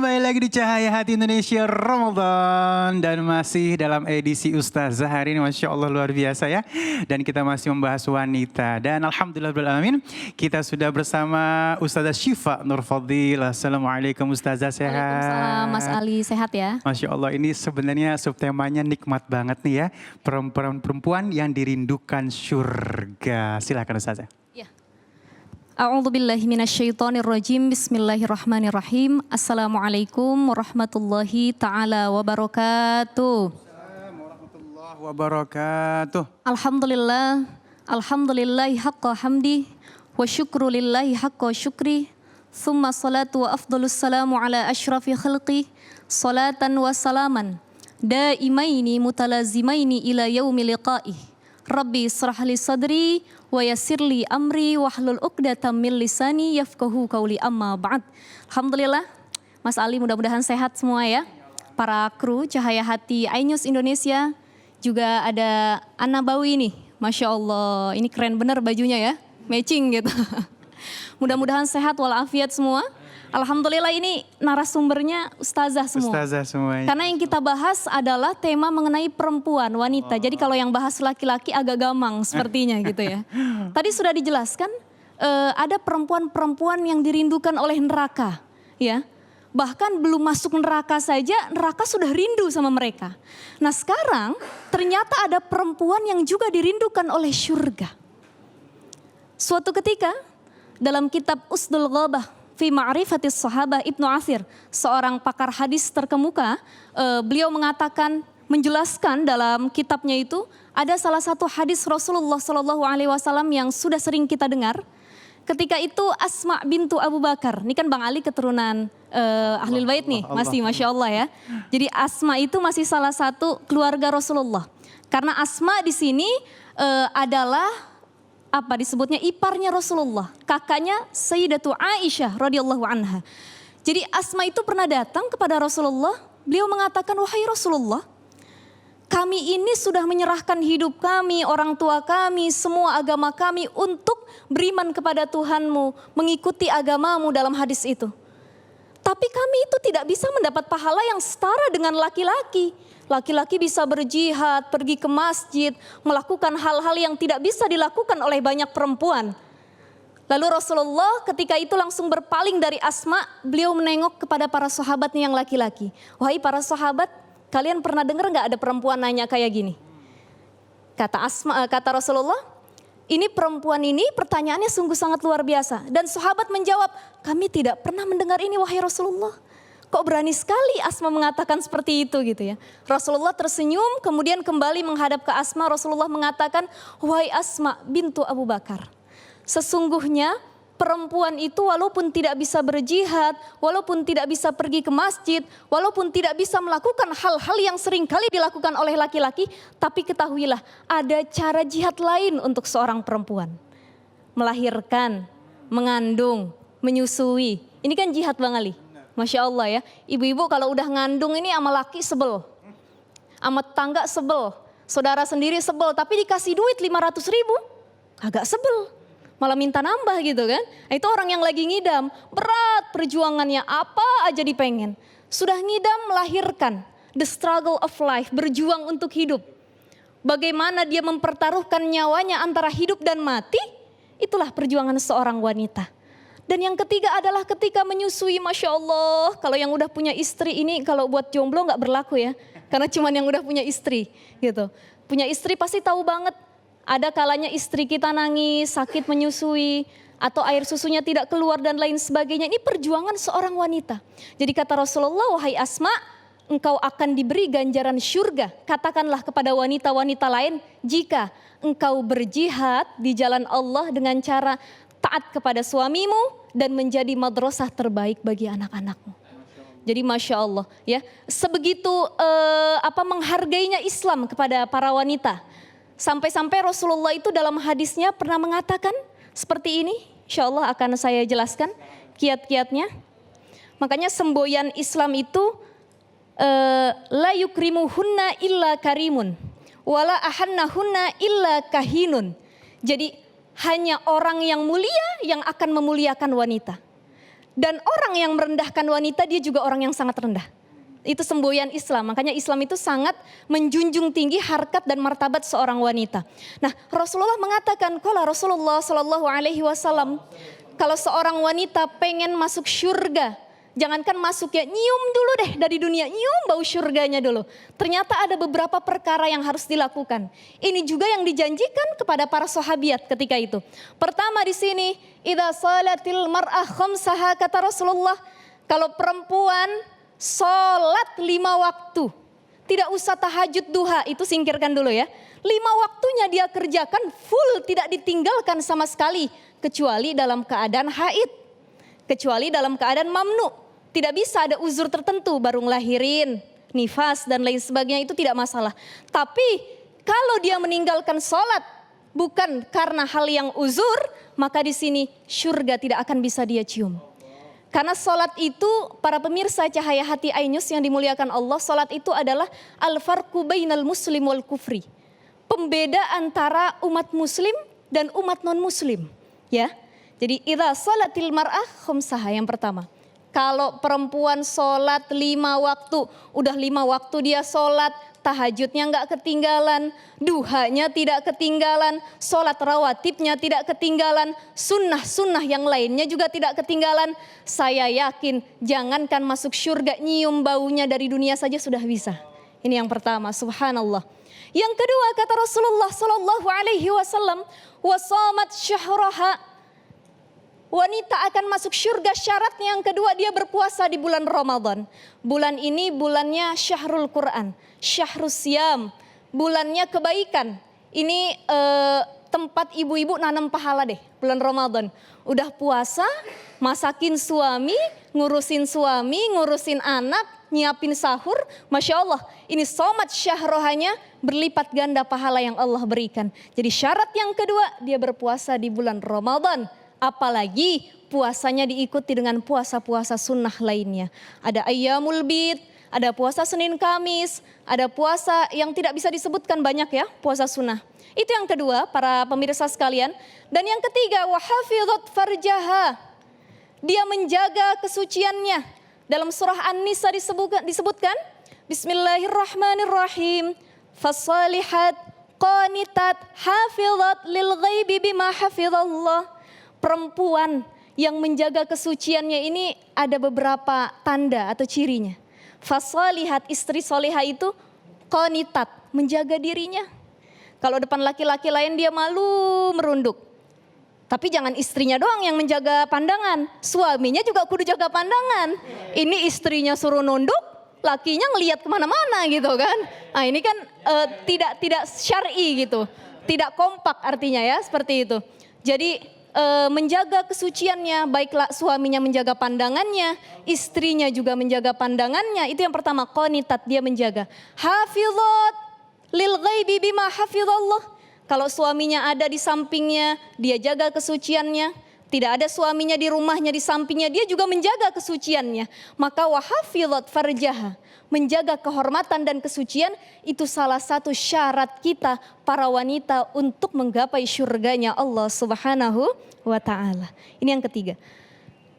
Kembali lagi di Cahaya Hati Indonesia Ramadan. Dan masih dalam edisi Ustazah hari ini, Masya Allah luar biasa ya. Dan kita masih membahas wanita. Dan Alhamdulillahirrahmanirrahim, kita sudah bersama Ustazah Syifa Nur Fadil. Assalamualaikum Ustazah, sehat? Waalaikumsalam Mas Ali, sehat ya? Masya Allah, ini sebenarnya subtemanya nikmat banget nih ya. Perempuan-perempuan yang dirindukan surga. Silakan Ustazah. A'udzubillahi minasyaitonirrajim. Bismillahirrahmanirrahim. Assalamualaikum warahmatullahi taala wabarakatuh. Assalamualaikum warahmatullahi wabarakatuh. Alhamdulillah, alhamdulillahi haqqa hamdi wa syukru lillahi haqqa syukri. Thumma salatu wa afdalus salamu ala ashrafi khalqi. Salatan wa salaman daimaini mutalazimaini ila yaumi liqa'ih. Rabbi israh li sadri wa yassirli amri wahlul 'uqdatam min lisani yafqahu qawli, amma ba'd. Alhamdulillah, Mas Ali mudah-mudahan sehat semua ya. Para kru Cahaya Hati iNews Indonesia, juga ada Anna Bawi nih. Masya Allah, ini keren bener bajunya ya, matching gitu. Mudah-mudahan sehat walafiat semua. Alhamdulillah, ini narasumbernya ustazah semua. Ustazah semuanya. Karena yang kita bahas adalah tema mengenai perempuan, wanita. Jadi kalau yang bahas laki-laki agak gamang sepertinya gitu ya. Tadi sudah dijelaskan ada perempuan-perempuan yang dirindukan oleh neraka, ya. Bahkan belum masuk neraka saja, neraka sudah rindu sama mereka. Nah sekarang ternyata ada perempuan yang juga dirindukan oleh surga. Suatu ketika dalam kitab Usdul Ghabah fi Ma'rifatis Sahabah Ibnu Athir, seorang pakar hadis terkemuka, beliau mengatakan, menjelaskan dalam kitabnya itu ada salah satu hadis Rasulullah SAW yang sudah sering kita dengar. Ketika itu Asma bintu Abu Bakar, ini kan Bang Ali keturunan Ahlul Bait nih, masih Masya Allah ya. Jadi Asma itu masih salah satu keluarga Rasulullah. Karena Asma di sini adalah apa disebutnya iparnya Rasulullah, kakaknya Sayyidatu Aisyah radhiyallahu anha. Jadi Asma itu pernah datang kepada Rasulullah, beliau mengatakan, wahai Rasulullah, kami ini sudah menyerahkan hidup kami, orang tua kami, semua agama kami untuk beriman kepada Tuhanmu, mengikuti agamamu dalam hadis itu. Tapi kami itu tidak bisa mendapat pahala yang setara dengan laki-laki. Laki-laki bisa berjihad, pergi ke masjid, melakukan hal-hal yang tidak bisa dilakukan oleh banyak perempuan. Lalu Rasulullah ketika itu langsung berpaling dari Asma, beliau menengok kepada para sahabatnya yang laki-laki. Wahai para sahabat, kalian pernah dengar nggak ada perempuan nanya kayak gini? Kata Rasulullah, ini perempuan ini pertanyaannya sungguh sangat luar biasa. Dan sahabat menjawab, kami tidak pernah mendengar ini wahai Rasulullah. Kok berani sekali Asma mengatakan seperti itu gitu ya. Rasulullah tersenyum, kemudian kembali menghadap ke Asma. Rasulullah mengatakan, wahai Asma bintu Abu Bakar, sesungguhnya perempuan itu walaupun tidak bisa berjihad, walaupun tidak bisa pergi ke masjid, walaupun tidak bisa melakukan hal-hal yang seringkali dilakukan oleh laki-laki, tapi ketahuilah ada cara jihad lain untuk seorang perempuan. Melahirkan, mengandung, menyusui. Ini kan jihad Bang Ali. Masya Allah ya, ibu-ibu kalau udah ngandung ini sama laki sebel, sama tetangga sebel, saudara sendiri sebel, tapi dikasih duit 500 ribu, agak sebel, malah minta nambah gitu kan. Itu orang yang lagi ngidam, berat perjuangannya, apa aja dipengen. Sudah ngidam melahirkan, the struggle of life, berjuang untuk hidup. Bagaimana dia mempertaruhkan nyawanya antara hidup dan mati, itulah perjuangan seorang wanita. Dan yang ketiga adalah ketika menyusui, Masya Allah. Kalau yang udah punya istri ini, kalau buat jomblo gak berlaku ya. Karena cuman yang udah punya istri gitu. Punya istri pasti tahu banget. Ada kalanya istri kita nangis, sakit menyusui, atau air susunya tidak keluar dan lain sebagainya. Ini perjuangan seorang wanita. Jadi kata Rasulullah, wahai Asma, engkau akan diberi ganjaran syurga. Katakanlah kepada wanita-wanita lain, jika engkau berjihad di jalan Allah dengan cara taat kepada suamimu dan menjadi madrasah terbaik bagi anak-anakmu. Jadi Masya Allah ya, sebegitu menghargainya Islam kepada para wanita. Sampai-sampai Rasulullah itu dalam hadisnya pernah mengatakan seperti ini. Insya Allah akan saya jelaskan kiat-kiatnya. Makanya semboyan Islam itu la yukrimuhunna illa karimun, wala ahannahunna illa kahinun. Jadi hanya orang yang mulia yang akan memuliakan wanita. Dan orang yang merendahkan wanita dia juga orang yang sangat rendah. Itu semboyan Islam. Makanya Islam itu sangat menjunjung tinggi harkat dan martabat seorang wanita. Nah, Rasulullah mengatakan, qala Rasulullah sallallahu alaihi wasallam, kalau seorang wanita pengen masuk surga, jangankan masuk ya, nyium dulu deh dari dunia, nyium bau surganya dulu. Ternyata ada beberapa perkara yang harus dilakukan. Ini juga yang dijanjikan kepada para sahabiat ketika itu. Pertama di sini, idza salatil mar'ah khamsaha, kata Rasulullah, kalau perempuan sholat 5 waktu, tidak usah tahajud duha, itu singkirkan dulu ya. 5 waktunya dia kerjakan full, tidak ditinggalkan sama sekali, kecuali dalam keadaan haid, kecuali dalam keadaan mamnu. Tidak bisa ada uzur tertentu, baru ngelahirin, nifas dan lain sebagainya, itu tidak masalah. Tapi kalau dia meninggalkan sholat bukan karena hal yang uzur, maka di sini surga tidak akan bisa dia cium. Karena sholat itu, para pemirsa Cahaya Hati Ainus yang dimuliakan Allah, sholat itu adalah al-farqu bainal muslim wal kufri. Pembeda antara umat muslim dan umat non muslim. Ya, jadi idza sholatil mar'ah khamsaha yang pertama. Kalau perempuan sholat 5 waktu, udah 5 waktu dia sholat, tahajudnya nggak ketinggalan, duhanya tidak ketinggalan, sholat rawatibnya tidak ketinggalan, sunnah-sunnah yang lainnya juga tidak ketinggalan. Saya yakin jangankan masuk surga, nyium baunya dari dunia saja sudah bisa. Ini yang pertama, subhanallah. Yang kedua kata Rasulullah sallallahu alaihi wasallam, wasamat syahraha. Wanita akan masuk surga, syaratnya yang kedua dia berpuasa di bulan Ramadan. Bulan ini bulannya syahrul Quran, syahrus siyam, bulannya kebaikan. Ini tempat ibu-ibu nanam pahala deh, bulan Ramadan. Udah puasa, masakin suami, ngurusin anak, nyiapin sahur. Masya Allah, ini somat syahrohanya berlipat ganda pahala yang Allah berikan. Jadi syarat yang kedua dia berpuasa di bulan Ramadan. Apalagi puasanya diikuti dengan puasa-puasa sunnah lainnya. Ada ayyamul bid, ada puasa Senin Kamis, ada puasa yang tidak bisa disebutkan banyak ya, puasa sunnah. Itu yang kedua para pemirsa sekalian. Dan yang ketiga, wahafidhat farjaha. Dia menjaga kesuciannya. Dalam surah An-Nisa disebutkan, Bismillahirrahmanirrahim. Fasalihat qanitat hafidhat lil ghaibi bima hafidhallah. Perempuan yang menjaga kesuciannya ini ada beberapa tanda atau cirinya. Fasalihat, istri solihah itu qanitat, menjaga dirinya. Kalau depan laki-laki lain dia malu merunduk. Tapi jangan istrinya doang yang menjaga pandangan, suaminya juga kudu jaga pandangan. Ini istrinya suruh nunduk, lakinya ngelihat kemana-mana gitu kan. Nah ini kan tidak syar'i gitu, tidak kompak artinya ya seperti itu. Jadi menjaga kesuciannya, baiklah suaminya menjaga pandangannya, istrinya juga menjaga pandangannya. Itu yang pertama, qanitat, dia menjaga. Hafizat lil ghaibi bima hafizallah. Kalau suaminya ada di sampingnya, dia jaga kesuciannya. Tidak ada suaminya di rumahnya, di sampingnya, dia juga menjaga kesuciannya. Maka wahafizat farjaha, menjaga kehormatan dan kesucian, itu salah satu syarat kita para wanita untuk menggapai syurganya Allah Subhanahu wa ta'ala. Ini yang ketiga.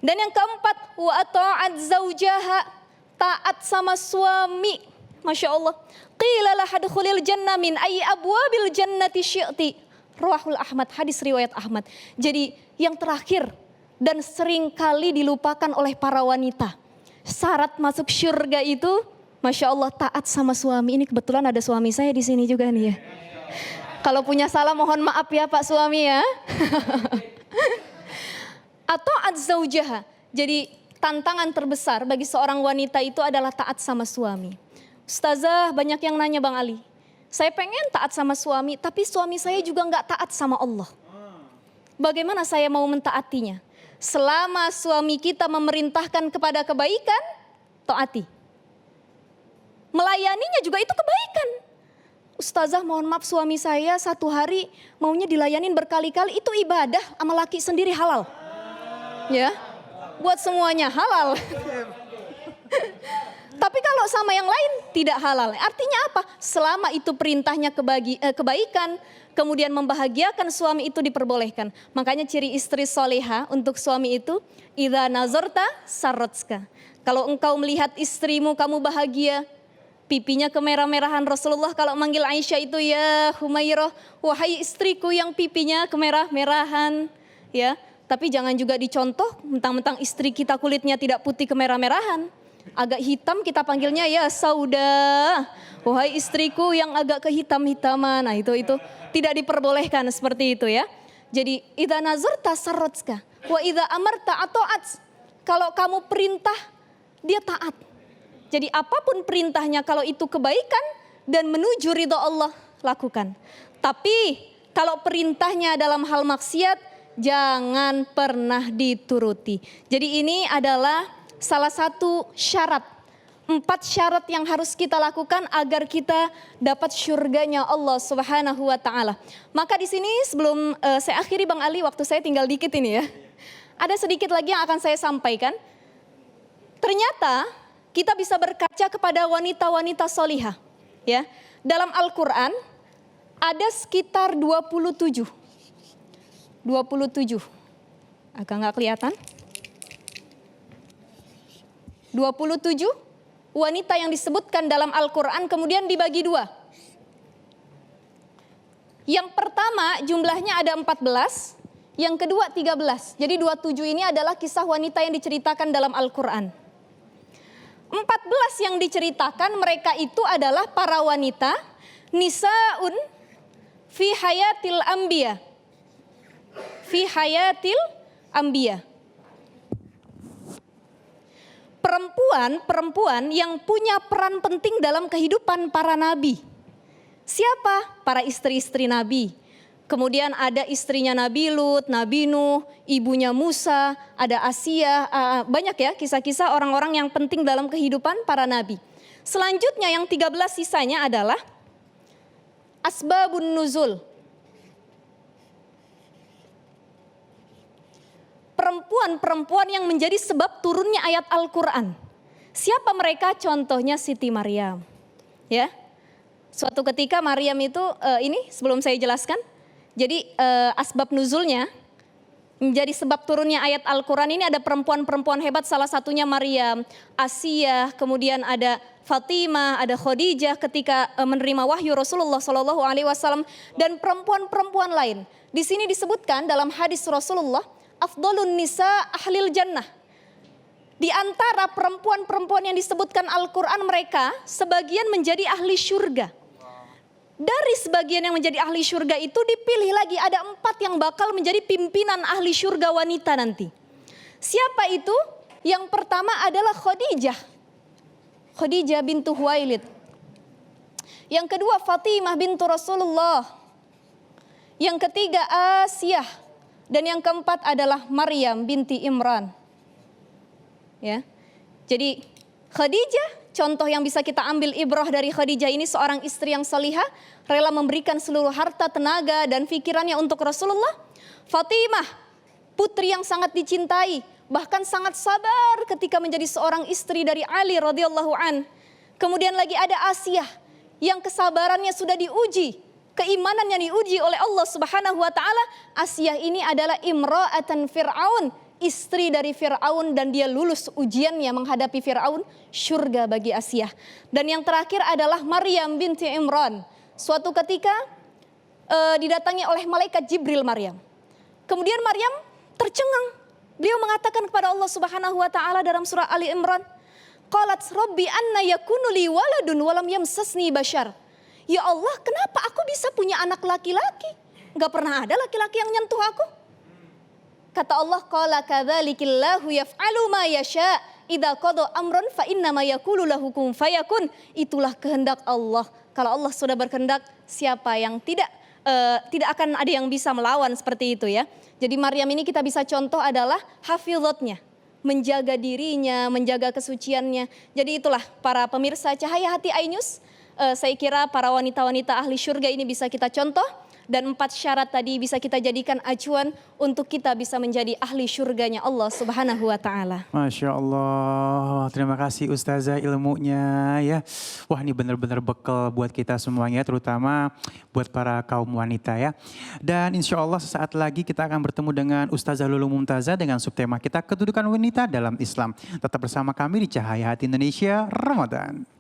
Dan yang keempat, wa ta'at zaujaha, taat sama suami. Masya Allah. Qila laha dukhulil jannah min ayyi abwabil jannati syi'ti. Ruahul Ahmad, hadis riwayat Ahmad. Jadi yang terakhir dan sering kali dilupakan oleh para wanita. Syarat masuk surga itu, Masya Allah, taat sama suami. Ini kebetulan ada suami saya di sini juga nih ya. Kalau punya salah mohon maaf ya Pak suami ya. Atau az-zaujaha. Jadi tantangan terbesar bagi seorang wanita itu adalah taat sama suami. Ustazah, banyak yang nanya Bang Ali. Saya pengen taat sama suami, tapi suami saya juga nggak taat sama Allah. Bagaimana saya mau mentaatinya? Selama suami kita memerintahkan kepada kebaikan, taati. Melayaninya juga itu kebaikan. Ustazah mohon maaf suami saya satu hari maunya dilayanin berkali-kali, itu ibadah sama laki sendiri halal. Ya, buat semuanya halal. Tapi kalau sama yang lain tidak halal. Artinya apa? Selama itu perintahnya kebaikan, kemudian membahagiakan suami itu diperbolehkan. Makanya ciri istri soleha untuk suami itu, idza nazarta sarratska. Kalau engkau melihat istrimu kamu bahagia, pipinya kemerah-merahan. Rasulullah kalau manggil Aisyah itu, ya Humairah, wahai istriku yang pipinya kemerah-merahan, ya. Tapi jangan juga dicontoh mentang-mentang istri kita kulitnya tidak putih kemerah-merahan. Agak hitam kita panggilnya ya Sauda. Wahai istriku yang agak kehitam-hitaman. Nah itu tidak diperbolehkan seperti itu ya. Jadi idza nazarta sarratska wa idza amarta ata'at. Kalau kamu perintah dia taat. Jadi apapun perintahnya kalau itu kebaikan dan menuju ridha Allah lakukan. Tapi kalau perintahnya dalam hal maksiat jangan pernah dituruti. Jadi ini adalah salah satu syarat. 4 syarat yang harus kita lakukan agar kita dapat syurganya Allah Subhanahu wa taala. Maka di sini sebelum saya akhiri Bang Ali, waktu saya tinggal dikit ini ya. Ada sedikit lagi yang akan saya sampaikan. Ternyata kita bisa berkaca kepada wanita-wanita solihah. Ya. Dalam Al-Quran ada sekitar 27. Agak nggak kelihatan. 27 wanita yang disebutkan dalam Al-Quran kemudian dibagi 2. Yang pertama jumlahnya ada 14, yang kedua 13. Jadi 27 ini adalah kisah wanita yang diceritakan dalam Al-Quran. 14 yang diceritakan mereka itu adalah para wanita nisaun fi hayatil anbiya. Fi hayatil anbiya. Perempuan yang punya peran penting dalam kehidupan para nabi. Siapa? Para istri-istri nabi. Kemudian ada istrinya Nabi Lut, Nabi Nuh, ibunya Musa, ada Asia, banyak ya kisah-kisah orang-orang yang penting dalam kehidupan para nabi. Selanjutnya yang 13 sisanya adalah asbabun nuzul. Perempuan-perempuan yang menjadi sebab turunnya ayat Al-Quran. Siapa mereka? Contohnya Siti Maryam. Ya, suatu ketika Maryam itu, ini sebelum saya jelaskan. Jadi asbab nuzulnya menjadi sebab turunnya ayat Al-Quran ini ada perempuan-perempuan hebat. Salah satunya Maryam, Asia, kemudian ada Fatimah, ada Khadijah ketika menerima wahyu Rasulullah SAW dan perempuan-perempuan lain. Di sini disebutkan dalam hadis Rasulullah, afdalun nisa ahlil jannah. Di antara perempuan-perempuan yang disebutkan Al-Quran mereka sebagian menjadi ahli syurga. Dari sebagian yang menjadi ahli syurga itu dipilih lagi ada 4 yang bakal menjadi pimpinan ahli syurga wanita nanti. Siapa itu? Yang pertama adalah Khadijah. Khadijah bintu Huwailid. Yang kedua Fatimah bintu Rasulullah. Yang ketiga Asiyah. Dan yang keempat adalah Maryam binti Imran. Ya. Jadi Khadijah, contoh yang bisa kita ambil ibrah dari Khadijah ini seorang istri yang salihah, rela memberikan seluruh harta, tenaga dan pikirannya untuk Rasulullah. Fatimah, putri yang sangat dicintai, bahkan sangat sabar ketika menjadi seorang istri dari Ali radhiyallahu an. Kemudian lagi ada Asiyah yang kesabarannya sudah diuji. Keimanannya diuji oleh Allah Subhanahu wa taala. Asiyah ini adalah imra'atan Fir'aun, istri dari Fir'aun dan dia lulus ujiannya menghadapi Fir'aun, syurga bagi Asiyah. Dan yang terakhir adalah Maryam binti Imran. Suatu ketika didatangi oleh malaikat Jibril Maryam. Kemudian Maryam tercengang. Beliau mengatakan kepada Allah Subhanahu wa taala dalam surah Ali Imran, qalat rabbi anna yakunu li waladun walam yamsasni bashar. Ya Allah, kenapa aku bisa punya anak laki-laki? Gak pernah ada laki-laki yang nyentuh aku. Kata Allah, qala kadzalikallahu yaf'alu ma yasha, idza qada amran fa innama yaqulu lahu kun fayakun. Itulah kehendak Allah. Kalau Allah sudah berkehendak, siapa yang tidak akan ada yang bisa melawan seperti itu ya. Jadi Maryam ini kita bisa contoh adalah hafizatnya, menjaga dirinya, menjaga kesuciannya. Jadi itulah para pemirsa Cahaya Hati iNews. Saya kira para wanita-wanita ahli syurga ini bisa kita contoh Dan 4 syarat tadi bisa kita jadikan acuan untuk kita bisa menjadi ahli syurganya Allah Subhanahu wa taala. Masya Allah, terima kasih Ustazah ilmunya ya. Wah ini benar-benar bekal buat kita semuanya, terutama buat para kaum wanita ya. Dan insya Allah sesaat lagi kita akan bertemu dengan Ustazah Lulu Mumtazah dengan subtema kita kedudukan wanita dalam Islam. Tetap bersama kami di Cahaya Hati Indonesia Ramadan.